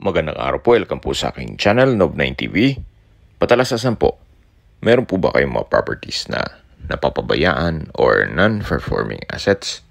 Magandang araw po, welcome po sa aking channel, Nob9TV. Patalasasan po, meron po ba kayong mga properties na napapabayaan or non-performing assets?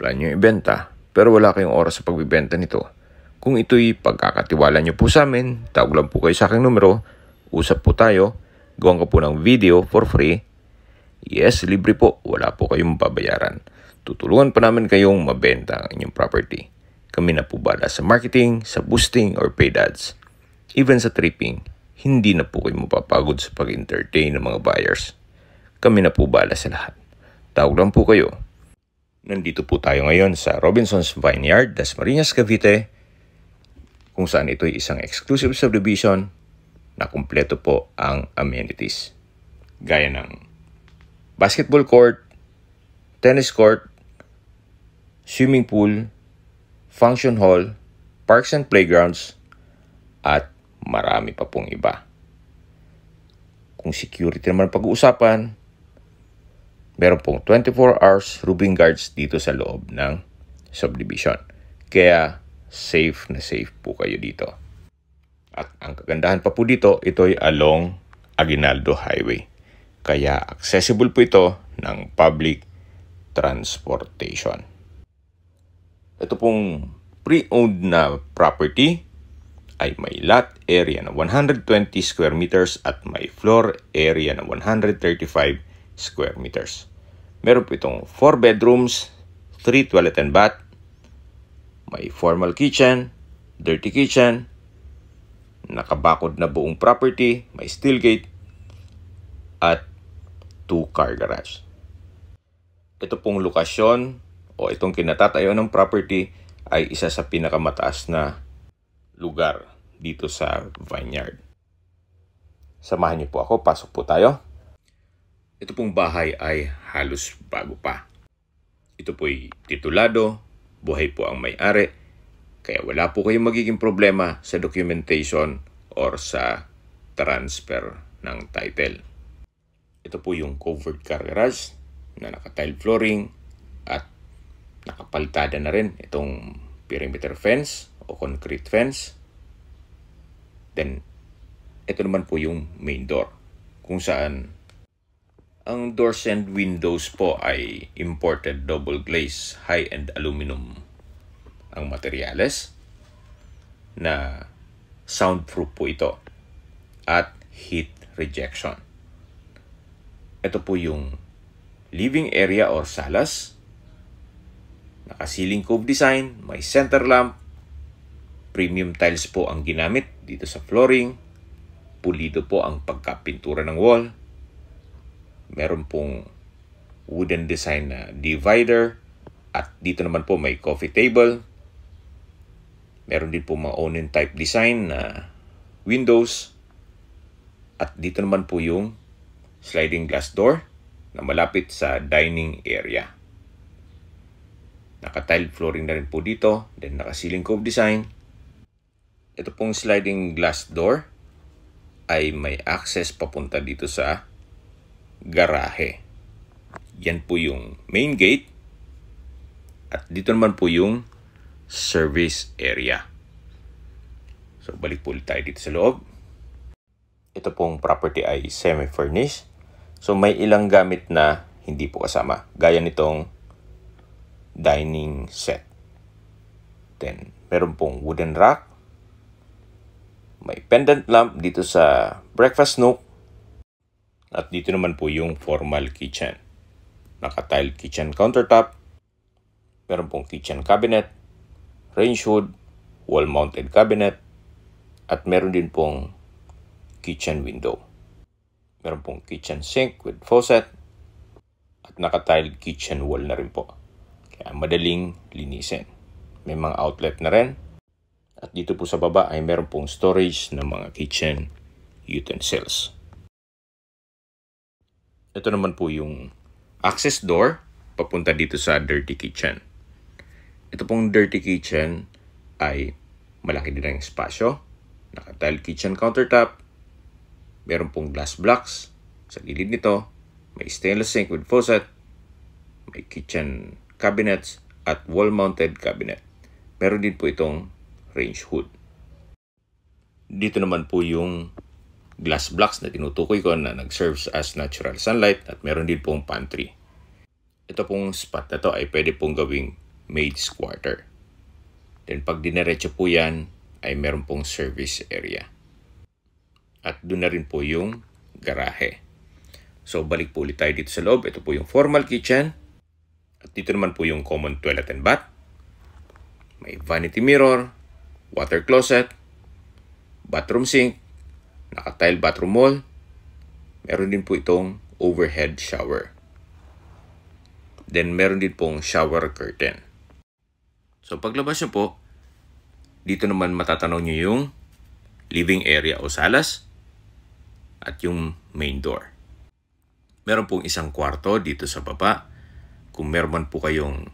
Plan nyo ibenta, pero wala kayong oras sa pagbibenta nito. Kung ito'y pagkakatiwala nyo po sa amin, tawag lang po kayo sa aking numero, usap po tayo, gawan ko po ng video for free. Yes, libre po, wala po kayong babayaran. Tutulungan pa namin kayong mabenta ang inyong property. Kami na po bala sa marketing, sa boosting, or paid ads. Even sa tripping, hindi na po kayo mapapagod sa pag-entertain ng mga buyers. Kami na po bala sa lahat. Tawag lang po kayo. Nandito po tayo ngayon sa Robinson's Vineyard, Dasmariñas, Cavite, kung saan ito ay isang exclusive subdivision na kumpleto po ang amenities. Gaya ng basketball court, tennis court, swimming pool, function hall, parks and playgrounds, at marami pa pong iba. Kung security naman pag-uusapan, meron pong 24 hours roofing guards dito sa loob ng subdivision. Kaya safe na safe po kayo dito. At ang kagandahan pa po dito, ito ay along Aguinaldo Highway. Kaya accessible po ito ng public transportation. Ito pong pre-owned na property ay may lot area na 120 square meters at may floor area na 135 square meters. Meron po itong 4 bedrooms, 3 toilet and bath, may formal kitchen, dirty kitchen, nakabakod na buong property, may steel gate, at 2 car garage. Ito pong lokasyon o itong kinatatayo ng property ay isa sa pinakamataas na lugar dito sa Vineyard. Samahan niyo po ako, pasok po tayo. Ito pong bahay ay halos bago pa. Ito po'y titulado, buhay po ang may-ari, kaya wala po kayong magiging problema sa documentation or sa transfer ng title. Ito po yung covered car garage na naka-tile flooring at nakapaltada na rin itong perimeter fence o concrete fence. Then, ito naman po yung main door kung saan ang doors and windows po ay imported double glaze high-end aluminum ang materyales na soundproof po ito at heat rejection. Ito po yung living area or salas. Naka-ceiling cove design, may center lamp, premium tiles po ang ginamit dito sa flooring, pulido po ang pagkapintura ng wall, meron pong wooden design na divider, at dito naman po may coffee table, meron din po mga Onin type design na windows, at dito naman po yung sliding glass door na malapit sa dining area. Naka-tile flooring na rin po dito. Then naka-ceiling cove design. Ito pong sliding glass door ay may access papunta dito sa garahe. Yan po yung main gate. At dito naman po yung service area. So balik po ulit tayo dito sa loob. Ito pong property ay semi-furnished. So may ilang gamit na hindi po kasama. Gaya nitong dining set. Then, meron pong wooden rack. May pendant lamp dito sa breakfast nook. At dito naman po yung formal kitchen. Naka-tile kitchen countertop. Meron pong kitchen cabinet, range hood, wall-mounted cabinet, at meron din pong kitchen window. Meron pong kitchen sink with faucet, at naka-tile kitchen wall na rin po. Kaya madaling linisin. May mga outlet na rin. At dito po sa baba ay meron pong storage ng mga kitchen utensils. Ito naman po yung access door papunta dito sa dirty kitchen. Ito pong dirty kitchen ay malaki din ang espasyo. Naka-tile kitchen countertop. Meron pong glass blocks sa gilid nito. May stainless sink with faucet. May kitchen cabinets at wall-mounted cabinet. Meron din po itong range hood. Dito naman po yung glass blocks na tinutukoy ko na nag-serves as natural sunlight at meron din pong pantry. Ito pong spot na to ay pwede pong gawing maid's quarter. Then pag dinerecho po yan ay meron pong service area. At doon na rin po yung garahe. So balik po ulit tayo dito sa loob. Ito po yung formal kitchen. At dito naman po yung common toilet and bath. May vanity mirror, water closet, bathroom sink, naka-tile bathroom wall. Meron din po itong overhead shower. Then meron din pong shower curtain. So paglabas nyo po, dito naman matatanaw nyo yung living area o salas at yung main door. Meron pong isang kwarto dito sa baba. Kung meron man po kayong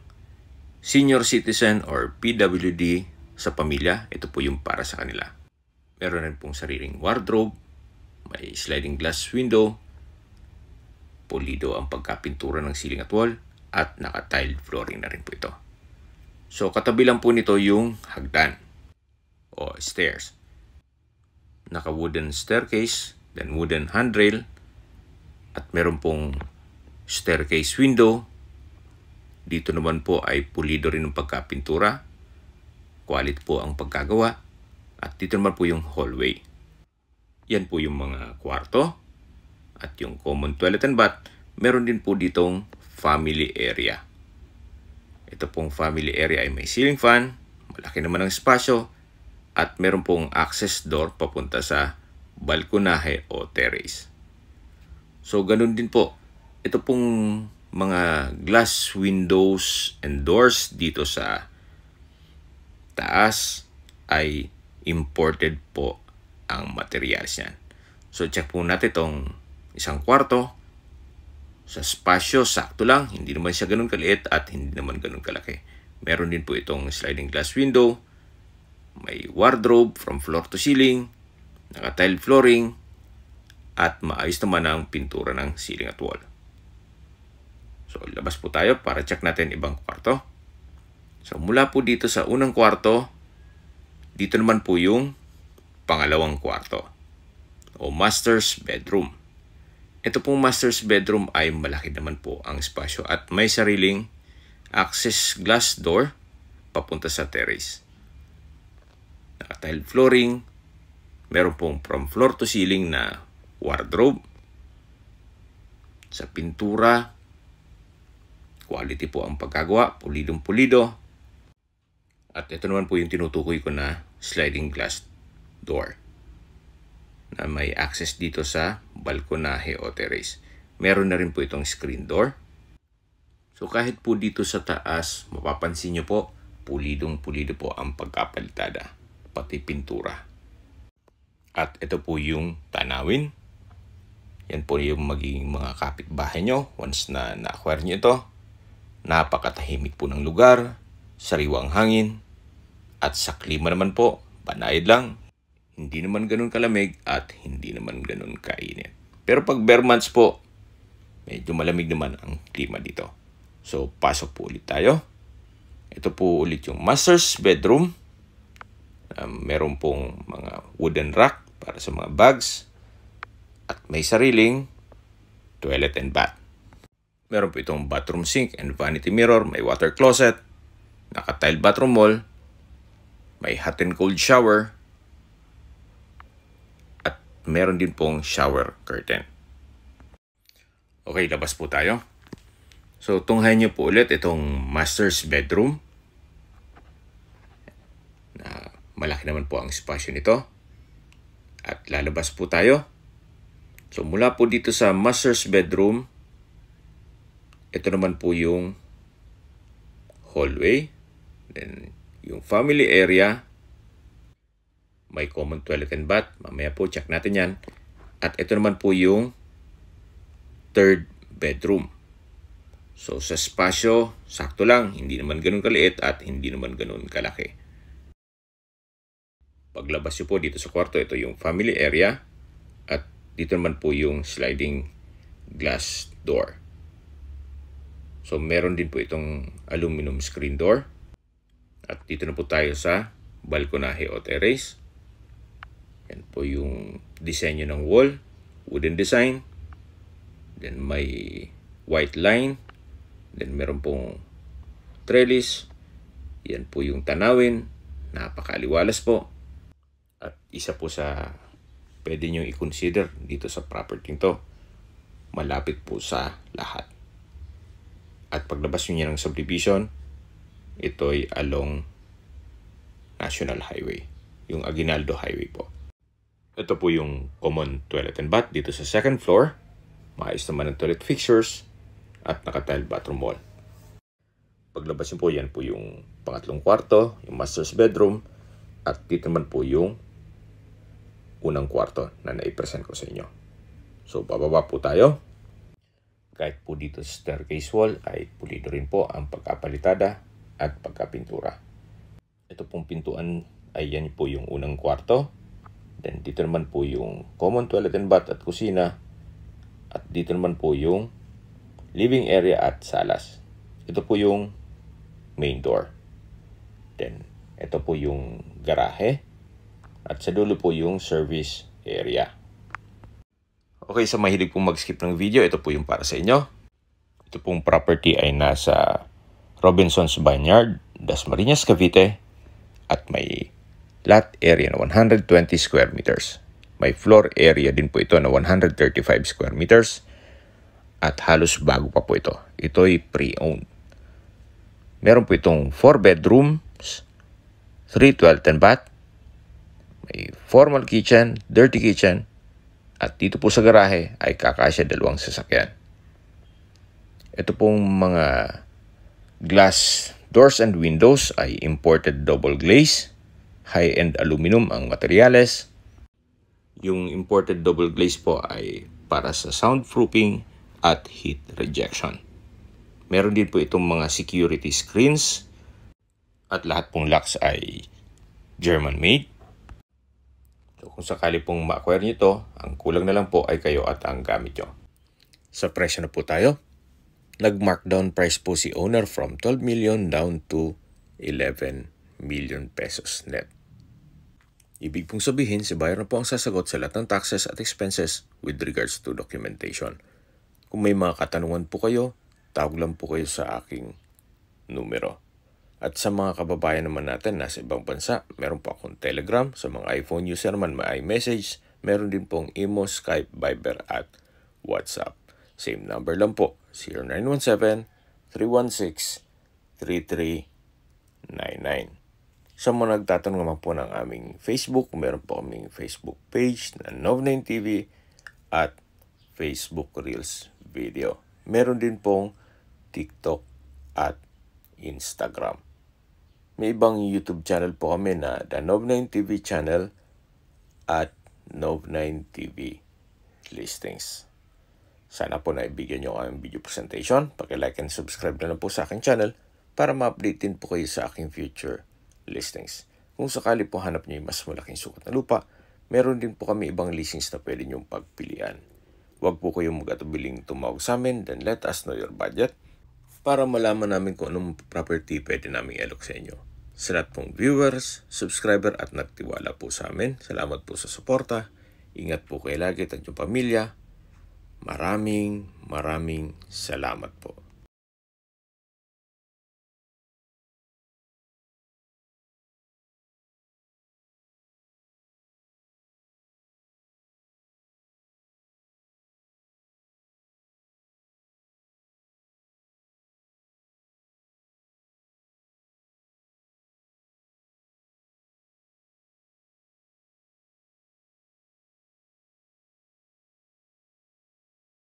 senior citizen or PWD sa pamilya, ito po yung para sa kanila. Meron rin pong sariling wardrobe, may sliding glass window, pulido ang pagkapintura ng ceiling at wall, at naka-tiled flooring na rin po ito. So katabi lang po nito yung hagdan o stairs. Naka-wooden staircase, then wooden handrail, at meron pong staircase window. Dito naman po ay pulido rin ang pagkapintura. Quality po ang pagkagawa. At dito naman po yung hallway. Yan po yung mga kwarto. At yung common toilet and bath. Meron din po ditong family area. Ito pong family area ay may ceiling fan. Malaki naman ang espasyo. At meron pong access door papunta sa balkonahe o terrace. So ganun din po. Ito pong mga glass windows and doors dito sa taas ay imported po ang materials niyan. So check po natin itong isang kwarto. Sa spasyo, sakto lang. Hindi naman siya ganun kaliit at hindi naman ganun kalaki. Meron din po itong sliding glass window. May wardrobe from floor to ceiling. Naka-tile flooring. At maayos naman ang pintura ng ceiling at wall. So, labas po tayo para check natin ibang kwarto. So, mula po dito sa unang kwarto, dito naman po yung pangalawang kwarto o master's bedroom. Ito pong master's bedroom ay malaki naman po ang espasyo at may sariling access glass door papunta sa terrace. Naka-tile flooring, meron pong from floor to ceiling na wardrobe. Sa pintura, quality po ang pagkagawa, pulidong pulido. At ito naman po yung tinutukoy ko na sliding glass door na may access dito sa balkonahe o terrace. Meron na rin po itong screen door. So kahit po dito sa taas, mapapansin nyo po, pulidong pulido po ang pagkapalitada, pati pintura. At ito po yung tanawin. Yan po yung magiging mga kapitbahay nyo once na na-acquire nyo ito. Napakatahimik po ng lugar, sariwang hangin, at sa klima naman po, banayad lang. Hindi naman ganun kalamig at hindi naman ganun kainit. Pero pag bare months po, medyo malamig naman ang klima dito. So, pasok po ulit tayo. Ito po ulit yung master's bedroom. Meron pong mga wooden rack para sa mga bags. At may sariling toilet and bath. Meron po itong bathroom sink and vanity mirror. May water closet. Naka-tile bathroom wall. May hot and cold shower. At meron din pong shower curtain. Okay, labas po tayo. So, tunghayan nyo po ulit itong master's bedroom. Malaki naman po ang espasyo nito. At lalabas po tayo. So, mula po dito sa master's bedroom, ito naman po yung hallway. Then, yung family area. May common toilet and bath. Mamaya po, check natin yan. At ito naman po yung third bedroom. So, sa espasyo, sakto lang. Hindi naman ganun kaliit at hindi naman ganun kalaki. Paglabas nyo po dito sa kwarto, ito yung family area. At dito naman po yung sliding glass door. So, meron din po itong aluminum screen door. At dito na po tayo sa balkonahe o terrace. Yan po yung disenyo ng wall, wooden design. Then may white line. Then meron pong trellis. Yan po yung tanawin. Napakaliwalas po. At isa po sa pwede nyo i-consider dito sa property to, malapit po sa lahat. At paglabas nyo niya ng subdivision, ito'y along National Highway, yung Aguinaldo Highway po. Ito po yung common toilet and bath dito sa second floor. Maayos naman ang toilet fixtures at naka-tile bathroom wall. Paglabas nyo po, yan po yung pangatlong kwarto, yung master's bedroom, at dito naman po yung unang kwarto na naipresent ko sa inyo. So, bababa po tayo. Kahit po dito sa staircase wall ay pulido rin po ang pagkapalitada at pagkapintura. Ito pong pintuan ay yan po yung unang kwarto. Then dito naman po yung common toilet and bath at kusina. At dito naman po yung living area at salas. Ito po yung main door. Then ito po yung garahe. At sa dulo po yung service area. Okay, sa mahilig pong mag-skip ng video, ito po yung para sa inyo. Ito pong property ay nasa Robinson's Vineyard, Dasmariñas, Cavite. At may lot area na 120 square meters. May floor area din po ito na 135 square meters. At halos bago pa po ito. Ito'y pre-owned. Meron po itong 4 bedrooms, 3 toilet and bath. May formal kitchen, dirty kitchen. At dito po sa garahe ay kakasya 2 sasakyan. Ito pong mga glass doors and windows ay imported double glaze. High-end aluminum ang materyales. Yung imported double glaze po ay para sa soundproofing at heat rejection. Meron din po itong mga security screens. At lahat pong locks ay German made. So kung sakali pong ma-acquire nyo ito, ang kulang na lang po ay kayo at ang gamit nyo. Sa presyo na po tayo. Nag-markdown price po si owner from 12 million down to 11 million pesos net. Ibig pong sabihin, si buyer na po ang sasagot sa lahat ng taxes at expenses with regards to documentation. Kung may mga katanungan po kayo, tawag lang po kayo sa aking numero. At sa mga kababayan naman natin nasa ibang bansa, meron po akong Telegram. Sa mga iPhone user naman, may iMessage. Meron din pong Imo, Skype, Viber at WhatsApp. Same number lang po, 0917-316-3399. Sa mga nagtatanong naman po ng aming Facebook, meron po kaming Facebook page na Nov9TV at Facebook Reels Video. Meron din pong TikTok at Instagram. May ibang YouTube channel po kami na The Nov9TV channel at Nov9TV Listings. Sana po naibigyan nyo ang video presentation. Paki-like and subscribe na lang po sa aking channel para ma-update din po kayo sa aking future listings. Kung sakali po hanap nyo yung mas malaking sukat na lupa, meron din po kami ibang listings na pwede nyong pagpilian. Huwag po kayong mag-atubiling tumawag sa amin, then let us know your budget para malaman namin kung anong property pwede namin i-alok sa inyo. Sa lahat pong viewers, subscriber at nagtiwala po sa amin, salamat po sa suporta. Ingat po kayo lagi at yung pamilya. Maraming salamat po.